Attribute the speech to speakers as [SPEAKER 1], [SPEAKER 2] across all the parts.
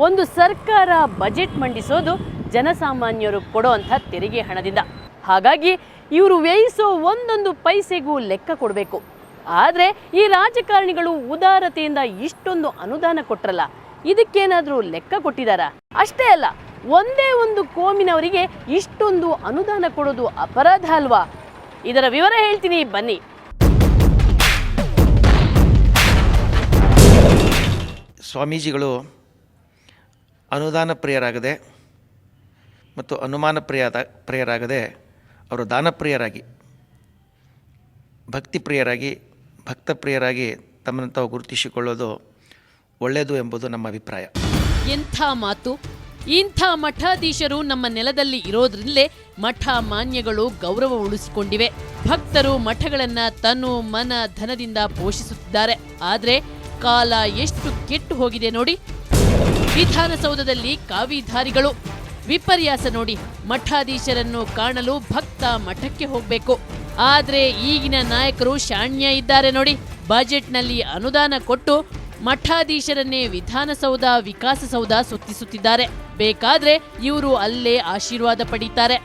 [SPEAKER 1] ಒಂದು ಸರ್ಕಾರ ಬಜೆಟ್ ಮಂಡಿಸೋದು ಜನಸಾಮಾನ್ಯರು ಕೊಡೋಂಥ ತೆರಿಗೆ ಹಣದಿಂದ. ಹಾಗಾಗಿ ಇವರು ವ್ಯಯಿಸೋ ಒಂದೊಂದು ಪೈಸೆಗೂ ಲೆಕ್ಕ ಕೊಡಬೇಕು. ಆದರೆ ಈ ರಾಜಕಾರಣಿಗಳು ಉದಾರತೆಯಿಂದ ಇಷ್ಟೊಂದು ಅನುದಾನ ಕೊಟ್ರಲ್ಲ, ಇದಕ್ಕೇನಾದರೂ ಲೆಕ್ಕ ಕೊಟ್ಟಿದ್ದಾರಾ? ಅಷ್ಟೇ ಅಲ್ಲ, ಒಂದೇ ಒಂದು ಕೋಮಿನವರಿಗೆ ಇಷ್ಟೊಂದು ಅನುದಾನ ಕೊಡೋದು ಅಪರಾಧ ಅಲ್ವಾ? ಇದರ ವಿವರ ಹೇಳ್ತೀನಿ, ಬನ್ನಿ.
[SPEAKER 2] ಸ್ವಾಮೀಜಿಗಳು ಅನುದಾನ ಪ್ರಿಯರಾಗದೆ ಮತ್ತು ಅನುಮಾನ ಪ್ರಿಯರಾಗದೆ ಅವರು ದಾನಪ್ರಿಯರಾಗಿ, ಭಕ್ತಿಪ್ರಿಯರಾಗಿ, ಭಕ್ತಪ್ರಿಯರಾಗಿ ತಮ್ಮನ್ನು ತಾವು ಗುರುತಿಸಿಕೊಳ್ಳೋದು ಒಳ್ಳೆಯದು ಎಂಬುದು ನಮ್ಮ ಅಭಿಪ್ರಾಯ.
[SPEAKER 1] ಎಂಥ ಮಾತು! ಇಂಥ ಮಠಾಧೀಶರು ನಮ್ಮ ನೆಲದಲ್ಲಿ ಇರೋದ್ರಿಂದಲೇ ಮಠ ಮಾನ್ಯಗಳು ಗೌರವ ಉಳಿಸಿಕೊಂಡಿವೆ. ಭಕ್ತರು ಮಠಗಳನ್ನ ತನು ಮನ ಧನದಿಂದ ಪೋಷಿಸುತ್ತಿದ್ದಾರೆ. ಆದರೆ ಕಾಲ ಎಷ್ಟು ಕೆಟ್ಟು ಹೋಗಿದೆ ನೋಡಿ. ವಿಧಾನಸೌಧದಲ್ಲಿ ಕಾವಿಧಾರಿಗಳು. ವಿಪರ್ಯಾಸ ನೋಡಿ. ಮಠಾಧೀಶರನ್ನು ಕಾಣಲು ಭಕ್ತ ಮಠಕ್ಕೆ ಹೋಗಬೇಕು. ಆದ್ರೆ ಈಗಿನ ನಾಯಕರು ಶಾಣ್ಯ ಇದ್ದಾರೆ ನೋಡಿ. ಬಜೆಟ್ನಲ್ಲಿ ಅನುದಾನ ಕೊಟ್ಟು ಮಠಾಧೀಶರನ್ನೇ ವಿಧಾನಸೌಧ, ವಿಕಾಸಸೌಧ ಸುತ್ತಿಸುತ್ತಿದ್ದಾರೆ. ಬೇಕಾದ್ರೆ ಇವರು ಅಲ್ಲೇ ಆಶೀರ್ವಾದ ಪಡೀತಾರೆ.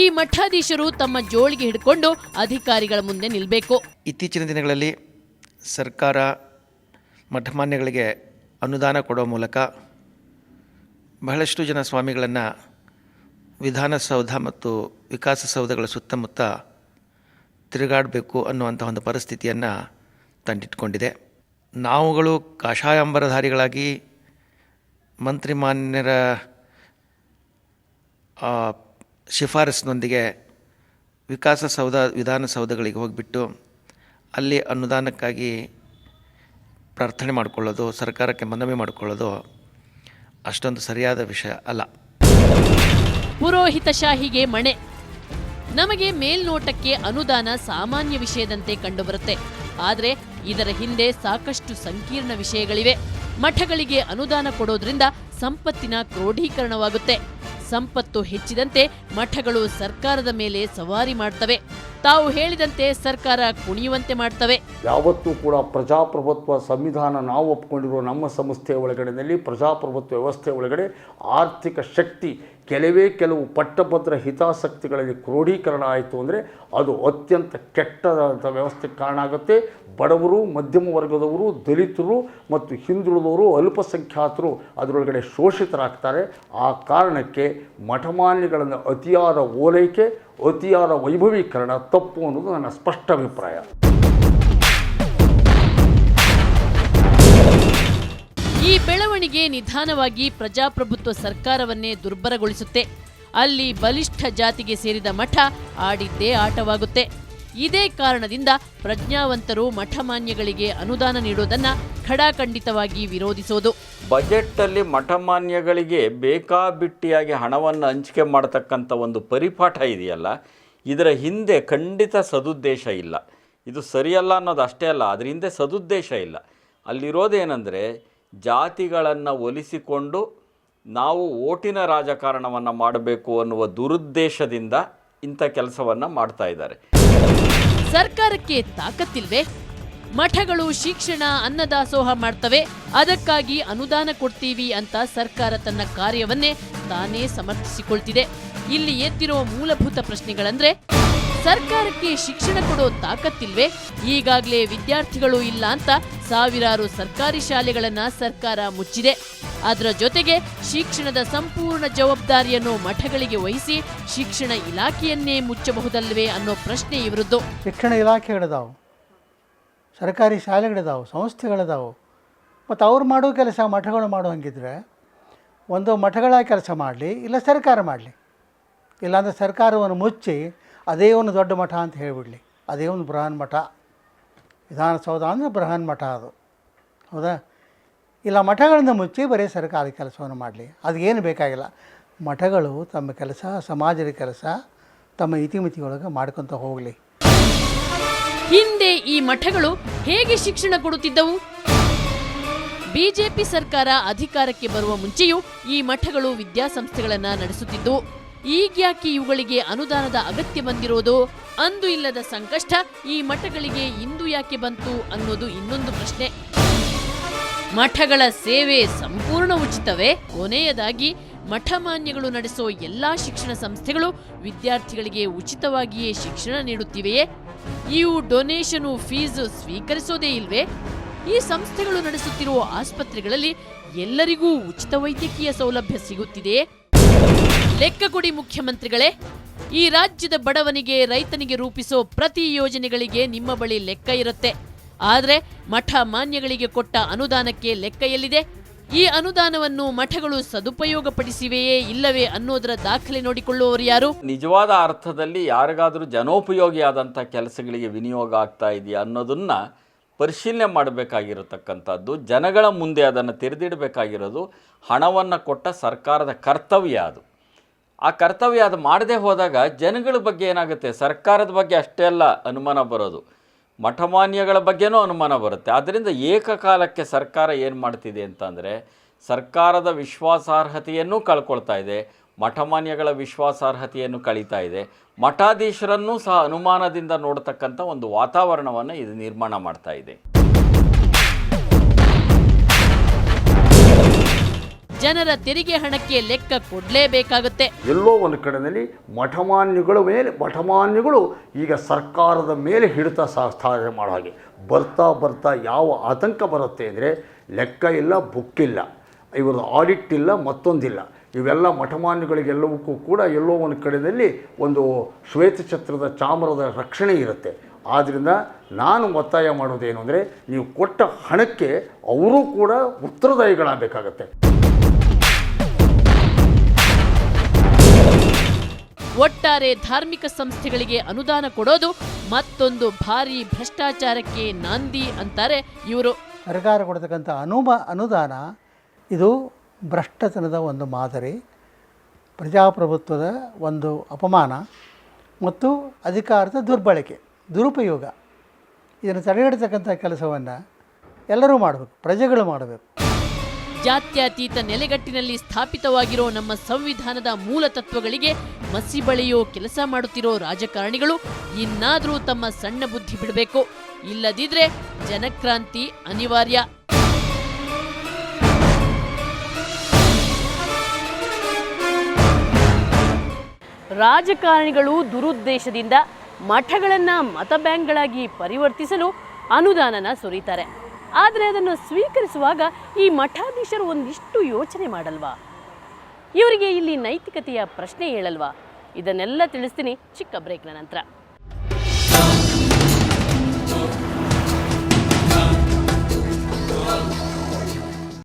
[SPEAKER 1] ಈ ಮಠಾಧೀಶರು ತಮ್ಮ ಜೋಳಿಗೆ ಹಿಡ್ಕೊಂಡು ಅಧಿಕಾರಿಗಳ ಮುಂದೆ ನಿಲ್ಲಬೇಕು.
[SPEAKER 2] ಇತ್ತೀಚಿನ ದಿನಗಳಲ್ಲಿ ಸರ್ಕಾರ ಮಠಮಾನ್ಯಗಳಿಗೆ ಅನುದಾನ ಕೊಡೋ ಮೂಲಕ ಬಹಳಷ್ಟು ಜನ ಸ್ವಾಮಿಗಳನ್ನು ವಿಧಾನಸೌಧ ಮತ್ತು ವಿಕಾಸಸೌಧಗಳ ಸುತ್ತಮುತ್ತ ತಿರುಗಾಡಬೇಕು ಅನ್ನುವಂಥ ಒಂದು ಪರಿಸ್ಥಿತಿಯನ್ನು ತಂದಿಟ್ಕೊಂಡಿದೆ. ನಾವುಗಳು ಕಾಷಾಯಾಂಬರಧಾರಿಗಳಾಗಿ ಮಂತ್ರಿಮಾನ್ಯರ ಶಿಫಾರಸ್ಸಿನೊಂದಿಗೆ ವಿಕಾಸಸೌಧ, ವಿಧಾನಸೌಧಗಳಿಗೆ ಹೋಗಿಬಿಟ್ಟು ಅಲ್ಲಿ ಅನುದಾನಕ್ಕಾಗಿ ಪ್ರಾರ್ಥನೆ ಮಾಡಿಕೊಳ್ಳೋದು, ಸರ್ಕಾರಕ್ಕೆ ಮನವಿ ಮಾಡಿಕೊಳ್ಳೋದು ಅಷ್ಟೊಂದು ಸರಿಯಾದ ವಿಷಯ ಅಲ್ಲ.
[SPEAKER 1] ಪುರೋಹಿತಶಾಹಿಗೆ ಮಣೆ. ನಮಗೆ ಮೇಲ್ನೋಟಕ್ಕೆ ಅನುದಾನ ಸಾಮಾನ್ಯ ವಿಷಯದಂತೆ ಕಂಡುಬರುತ್ತೆ. ಆದರೆ ಇದರ ಹಿಂದೆ ಸಾಕಷ್ಟು ಸಂಕೀರ್ಣ ವಿಷಯಗಳಿವೆ. ಮಠಗಳಿಗೆ ಅನುದಾನ ಕೊಡೋದ್ರಿಂದ ಸಂಪತ್ತಿನ ಕ್ರೋಢೀಕರಣವಾಗುತ್ತೆ. ಸಂಪತ್ತು ಹೆಚ್ಚಿದಂತೆ ಮಠಗಳು ಸರ್ಕಾರದ ಮೇಲೆ ಸವಾರಿ ಮಾಡ್ತವೆ. ತಾವು ಹೇಳಿದಂತೆ ಸರ್ಕಾರ ಕುಣಿಯುವಂತೆ ಮಾಡ್ತವೆ.
[SPEAKER 3] ಯಾವತ್ತೂ ಕೂಡ ಪ್ರಜಾಪ್ರಭುತ್ವ ಸಂವಿಧಾನ ನಾವು ಒಪ್ಕೊಂಡಿರುವ ನಮ್ಮ ಸಂಸ್ಥೆಯ ಒಳಗಡೆಯಲ್ಲಿ ಪ್ರಜಾಪ್ರಭುತ್ವ ವ್ಯವಸ್ಥೆ ಒಳಗಡೆ ಆರ್ಥಿಕ ಶಕ್ತಿ ಕೆಲವು ಪಟ್ಟಭದ್ರ ಹಿತಾಸಕ್ತಿಗಳಲ್ಲಿ ಕ್ರೋಢೀಕರಣ ಆಯಿತು ಅಂದರೆ ಅದು ಅತ್ಯಂತ ಕೆಟ್ಟದಂಥ ವ್ಯವಸ್ಥೆಗೆ ಕಾರಣ ಆಗುತ್ತೆ. ಬಡವರು, ಮಧ್ಯಮ ವರ್ಗದವರು, ದಲಿತರು ಮತ್ತು ಹಿಂದುಳಿದವರು, ಅಲ್ಪಸಂಖ್ಯಾತರು ಅದರೊಳಗಡೆ ಶೋಷಿತರಾಗ್ತಾರೆ. ಆ ಕಾರಣಕ್ಕೆ ಮಠಮಾನ್ಯಗಳನ್ನು ಅತಿಯಾದ ಓಲೈಕೆ, ಅತಿಯಾದ ವೈಭವೀಕರಣ ತಪ್ಪು ಅನ್ನೋದು ನನ್ನ ಸ್ಪಷ್ಟ ಅಭಿಪ್ರಾಯ.
[SPEAKER 1] ಈ ಬೆಳವಣಿಗೆ ನಿಧಾನವಾಗಿ ಪ್ರಜಾಪ್ರಭುತ್ವ ಸರ್ಕಾರವನ್ನೇ ದುರ್ಬಲಗೊಳಿಸುತ್ತೆ. ಅಲ್ಲಿ ಬಲಿಷ್ಠ ಜಾತಿಗೆ ಸೇರಿದ ಮಠ ಆಡಿದ್ದೇ ಆಟವಾಗುತ್ತೆ. ಇದೇ ಕಾರಣದಿಂದ ಪ್ರಜ್ಞಾವಂತರು ಮಠಮಾನ್ಯಗಳಿಗೆ ಅನುದಾನ ನೀಡೋದನ್ನ ಖಡಾಖಂಡಿತವಾಗಿ ವಿರೋಧಿಸೋದು.
[SPEAKER 4] ಬಜೆಟ್ಟಲ್ಲಿ ಮಠಮಾನ್ಯಗಳಿಗೆ ಬೇಕಾಬಿಟ್ಟಿಯಾಗಿ ಹಣವನ್ನು ಹಂಚಿಕೆ ಮಾಡತಕ್ಕಂಥ ಒಂದು ಪರಿಪಾಠ ಇದೆಯಲ್ಲ, ಇದರ ಹಿಂದೆ ಖಂಡಿತ ಸದುದ್ದೇಶ ಇಲ್ಲ. ಇದು ಸರಿಯಲ್ಲ ಅನ್ನೋದು ಅಷ್ಟೇ ಅಲ್ಲ, ಅದರ ಹಿಂದೆ ಸದುದ್ದೇಶ ಇಲ್ಲ. ಅಲ್ಲಿರೋದೇನೆಂದರೆ ಜಾತಿಗಳನ್ನು ಒಲಿಸಿಕೊಂಡು ನಾವು ಓಟಿನ ರಾಜಕಾರಣವನ್ನು ಮಾಡಬೇಕು ಅನ್ನುವ ದುರುದ್ದೇಶದಿಂದ ಇಂಥ ಕೆಲಸವನ್ನು ಮಾಡ್ತಾ ಇದ್ದಾರೆ.
[SPEAKER 1] ಸರ್ಕಾರಕ್ಕೆ ತಾಕತ್ತಿಲ್ವೇ? ಮಠಗಳು ಶಿಕ್ಷಣ, ಅನ್ನದಾಸೋಹ ಮಾಡ್ತವೆ, ಅದಕ್ಕಾಗಿ ಅನುದಾನ ಕೊಡ್ತೀವಿ ಅಂತ ಸರ್ಕಾರ ತನ್ನ ಕಾರ್ಯವನ್ನೇ ತಾನೇ ಸಮರ್ಥಿಸಿಕೊಳ್ತಿದೆ. ಇಲ್ಲಿ ಎದ್ದಿರೋ ಮೂಲಭೂತ ಪ್ರಶ್ನೆಗಳಂದ್ರೆ, ಸರ್ಕಾರಕ್ಕೆ ಶಿಕ್ಷಣ ಕೊಡೋ ತಾಕತ್ತಿಲ್ವೇ? ಈಗಾಗಲೇ ವಿದ್ಯಾರ್ಥಿಗಳು ಇಲ್ಲ ಅಂತ ಸಾವಿರಾರು ಸರ್ಕಾರಿ ಶಾಲೆಗಳನ್ನ ಸರ್ಕಾರ ಮುಚ್ಚಿದೆ. ಅದರ ಜೊತೆಗೆ ಶಿಕ್ಷಣದ ಸಂಪೂರ್ಣ ಜವಾಬ್ದಾರಿಯನ್ನು ಮಠಗಳಿಗೆ ವಹಿಸಿ ಶಿಕ್ಷಣ ಇಲಾಖೆಯನ್ನೇ ಮುಚ್ಚಬಹುದಲ್ವೇ ಅನ್ನೋ ಪ್ರಶ್ನೆ ಇವರದ್ದು.
[SPEAKER 5] ಶಿಕ್ಷಣ ಇಲಾಖೆಗಳಿದಾವೆ, ಸರ್ಕಾರಿ ಶಾಲೆಗಳಿದಾವೆ, ಸಂಸ್ಥೆಗಳಿದಾವೆ. ಮತ್ತು ಅವ್ರು ಮಾಡೋ ಕೆಲಸ ಮಠಗಳು ಮಾಡೋ ಹಂಗಿದ್ರೆ ಒಂದು ಮಠಗಳ ಕೆಲಸ ಮಾಡಲಿ, ಇಲ್ಲ ಸರ್ಕಾರ ಮಾಡಲಿ. ಇಲ್ಲಾಂದರೆ ಸರ್ಕಾರವನ್ನು ಮುಚ್ಚಿ ಅದೇ ಒಂದು ದೊಡ್ಡ ಮಠ ಅಂತ ಹೇಳಿಬಿಡಲಿ, ಅದೇ ಒಂದು ಬೃಹನ್ ಮಠ. ವಿಧಾನಸೌಧ ಅಂದರೆ ಬೃಹನ್ ಮಠ ಅದು, ಹೌದಾ? ಇಲ್ಲ ಮಠಗಳಿಂದ ಮುಚ್ಚಿ ಬರೀ ಸರ್ಕಾರಿ ಕೆಲಸವನ್ನು ಮಾಡಲಿ, ಅದಕ್ಕೇನು ಬೇಕಾಗಿಲ್ಲ. ಮಠಗಳು ತಮ್ಮ ಕೆಲಸ, ಸಮಾಜದ ಕೆಲಸ ತಮ್ಮ ಇತಿಮಿತಿಯೊಳಗೆ ಮಾಡ್ಕೊತ ಹೋಗಲಿ.
[SPEAKER 1] ಹಿಂದೆ ಈ ಮಠಗಳು ಹೇಗೆ ಶಿಕ್ಷಣ ಕೊಡುತ್ತಿದ್ದವು? ಬಿಜೆಪಿ ಸರ್ಕಾರ ಅಧಿಕಾರಕ್ಕೆ ಬರುವ ಮುಂಚೆಯೂ ಈ ಮಠಗಳು ವಿದ್ಯಾಸಂಸ್ಥೆಗಳನ್ನು ನಡೆಸುತ್ತಿದ್ದವು. ಈಗ್ಯಾಕೆ ಇವುಗಳಿಗೆ ಅನುದಾನದ ಅಗತ್ಯ ಬಂದಿರೋದು? ಅಂದು ಇಲ್ಲದ ಸಂಕಷ್ಟ ಈ ಮಠಗಳಿಗೆ ಇಂದು ಯಾಕೆ ಬಂತು ಅನ್ನೋದು ಇನ್ನೊಂದು ಪ್ರಶ್ನೆ. ಮಠಗಳ ಸೇವೆ ಸಂಪೂರ್ಣ ಉಚಿತವೇ? ಕೊನೆಯದಾಗಿ ಮಠಮಾನ್ಯಗಳು ನಡೆಸೋ ಎಲ್ಲಾ ಶಿಕ್ಷಣ ಸಂಸ್ಥೆಗಳು ವಿದ್ಯಾರ್ಥಿಗಳಿಗೆ ಉಚಿತವಾಗಿಯೇ ಶಿಕ್ಷಣ ನೀಡುತ್ತಿವೆಯೇ? ಇವು ಡೊನೇಷನು ಫೀಸ್ ಸ್ವೀಕರಿಸೋದೇ ಇಲ್ವೇ? ಈ ಸಂಸ್ಥೆಗಳು ನಡೆಸುತ್ತಿರುವ ಆಸ್ಪತ್ರೆಗಳಲ್ಲಿ ಎಲ್ಲರಿಗೂ ಉಚಿತ ವೈದ್ಯಕೀಯ ಸೌಲಭ್ಯ ಸಿಗುತ್ತಿದೆಯೇ? ಲೆಕ್ಕ ಕೊಡಿ ಮುಖ್ಯಮಂತ್ರಿಗಳೇ. ಈ ರಾಜ್ಯದ ಬಡವನಿಗೆ, ರೈತನಿಗೆ ರೂಪಿಸೋ ಪ್ರತಿ ಯೋಜನೆಗಳಿಗೆ ನಿಮ್ಮ ಬಳಿ ಲೆಕ್ಕ ಇರುತ್ತೆ. ಆದರೆ ಮಠ ಮಾನ್ಯಗಳಿಗೆ ಕೊಟ್ಟ ಅನುದಾನಕ್ಕೆ ಲೆಕ್ಕ ಎಲ್ಲಿದೆ? ಈ ಅನುದಾನವನ್ನು ಮಠಗಳು ಸದುಪಯೋಗಪಡಿಸಿವೆಯೇ ಇಲ್ಲವೇ ಅನ್ನೋದರ ದಾಖಲೆ ನೋಡಿಕೊಳ್ಳುವವರು ಯಾರು?
[SPEAKER 4] ನಿಜವಾದ ಅರ್ಥದಲ್ಲಿ ಯಾರಿಗಾದರೂ ಜನೋಪಯೋಗಿಯಾದಂಥ ಕೆಲಸಗಳಿಗೆ ವಿನಿಯೋಗ ಆಗ್ತಾ ಇದೆಯಾ ಅನ್ನೋದನ್ನ ಪರಿಶೀಲನೆ ಮಾಡಬೇಕಾಗಿರತಕ್ಕಂಥದ್ದು, ಜನಗಳ ಮುಂದೆ ಅದನ್ನು ತೆರೆದಿಡಬೇಕಾಗಿರೋದು ಹಣವನ್ನು ಕೊಟ್ಟ ಸರ್ಕಾರದ ಕರ್ತವ್ಯ. ಆ ಕರ್ತವ್ಯ ಅದು ಮಾಡದೆ ಹೋದಾಗ ಜನಗಳ ಬಗ್ಗೆ ಏನಾಗುತ್ತೆ, ಸರ್ಕಾರದ ಬಗ್ಗೆ ಅಷ್ಟೇ ಅಲ್ಲ ಅನುಮಾನ ಬರೋದು, ಮಠಮಾನ್ಯಗಳ ಬಗ್ಗೆನೂ ಅನುಮಾನ ಬರುತ್ತೆ. ಆದ್ದರಿಂದ ಏಕಕಾಲಕ್ಕೆ ಸರ್ಕಾರ ಏನು ಮಾಡ್ತಿದೆ ಅಂತಂದರೆ ಸರ್ಕಾರದ ವಿಶ್ವಾಸಾರ್ಹತೆಯನ್ನು ಕಳ್ಕೊಳ್ತಾ ಇದೆ, ಮಠಮಾನ್ಯಗಳ ವಿಶ್ವಾಸಾರ್ಹತೆಯನ್ನು ಕಳೀತಾ ಇದೆ, ಮಠಾಧೀಶರನ್ನೂ ಸಹ ಅನುಮಾನದಿಂದ ನೋಡ್ತಕ್ಕಂಥ ಒಂದು ವಾತಾವರಣವನ್ನು ಇದು ನಿರ್ಮಾಣ ಮಾಡ್ತಾ ಇದೆ.
[SPEAKER 1] ಜನರ ತೆರಿಗೆ ಹಣಕ್ಕೆ ಲೆಕ್ಕ ಕೊಡಲೇಬೇಕಾಗುತ್ತೆ.
[SPEAKER 3] ಎಲ್ಲೋ ಒಂದು ಕಡೆಯಲ್ಲಿ ಮಠಮಾನ್ಯಗಳು ಈಗ ಸರ್ಕಾರದ ಮೇಲೆ ಹಿಡಿತ ಸಾಧನೆ ಮಾಡೋ ಹಾಗೆ ಬರ್ತಾ ಯಾವ ಆತಂಕ ಬರುತ್ತೆ ಅಂದರೆ ಲೆಕ್ಕ ಇಲ್ಲ, ಬುಕ್ ಇಲ್ಲ, ಇವ್ರದ್ದು ಆಡಿಟ್ ಇಲ್ಲ, ಮತ್ತೊಂದಿಲ್ಲ. ಇವೆಲ್ಲ ಮಠಮಾನ್ಯಗಳಿಗೆಲ್ಲವಕ್ಕೂ ಕೂಡ ಎಲ್ಲೋ ಒಂದು ಕಡೆಯಲ್ಲಿ ಒಂದು ಶ್ವೇತಛತ್ರದ ಚಾಮರದ ರಕ್ಷಣೆ ಇರುತ್ತೆ. ಆದ್ದರಿಂದ ನಾನು ಒತ್ತಾಯ ಮಾಡೋದೇನು ಅಂದರೆ ನೀವು ಕೊಟ್ಟ ಹಣಕ್ಕೆ ಅವರೂ ಕೂಡ ಉತ್ತರದಾಯಿಗಳಾಗಬೇಕಾಗತ್ತೆ.
[SPEAKER 1] ಒಟ್ಟಾರೆ ಧಾರ್ಮಿಕ ಸಂಸ್ಥೆಗಳಿಗೆ ಅನುದಾನ ಕೊಡೋದು ಮತ್ತೊಂದು ಭಾರಿ ಭ್ರಷ್ಟಾಚಾರಕ್ಕೆ ನಾಂದಿ ಅಂತಾರೆ ಇವರು.
[SPEAKER 5] ಸರ್ಕಾರ ಕೊಡ್ತಕ್ಕಂಥ ಅನುದಾನ ಇದು ಭ್ರಷ್ಟತನದ ಒಂದು ಮಾದರಿ, ಪ್ರಜಾಪ್ರಭುತ್ವದ ಒಂದು ಅಪಮಾನ ಮತ್ತು ಅಧಿಕಾರದ ದುರುಪಯೋಗ. ಇದನ್ನು ತಡೆಗಟ್ಟತಕ್ಕಂಥ ಕೆಲಸವನ್ನು ಎಲ್ಲರೂ ಮಾಡಬೇಕು, ಪ್ರಜೆಗಳು ಮಾಡಬೇಕು.
[SPEAKER 1] ಜಾತ್ಯತೀತ ನೆಲೆಗಟ್ಟಿನಲ್ಲಿ ಸ್ಥಾಪಿತವಾಗಿರೋ ನಮ್ಮ ಸಂವಿಧಾನದ ಮೂಲ ತತ್ವಗಳಿಗೆ ಮಸಿ ಬಳಿಯೋ ಕೆಲಸ ಮಾಡುತ್ತಿರೋ ರಾಜಕಾರಣಿಗಳು ಇನ್ನಾದರೂ ತಮ್ಮ ಸಣ್ಣ ಬುದ್ಧಿ ಬಿಡಬೇಕು. ಇಲ್ಲದಿದ್ರೆ ಜನಕ್ರಾಂತಿ ಅನಿವಾರ್ಯ. ರಾಜಕಾರಣಿಗಳು ದುರುದ್ದೇಶದಿಂದ ಮಠಗಳನ್ನು ಮತ ಬ್ಯಾಂಕ್ಗಳಾಗಿ ಪರಿವರ್ತಿಸಲು ಅನುದಾನನ ಸುರಿತಾರೆ. ಆದರೆ ಅದನ್ನು ಸ್ವೀಕರಿಸುವಾಗ ಈ ಮಠಾಧೀಶರು ಒಂದಿಷ್ಟು ಯೋಚನೆ ಮಾಡಲ್ವಾ? ಇವರಿಗೆ ಇಲ್ಲಿ ನೈತಿಕತೆಯ ಪ್ರಶ್ನೆ ಹೇಳಲ್ವಾ? ಇದನ್ನೆಲ್ಲ ತಿಳಿಸ್ತೀನಿ ಚಿಕ್ಕ ಬ್ರೇಕ್ನ ನಂತರ.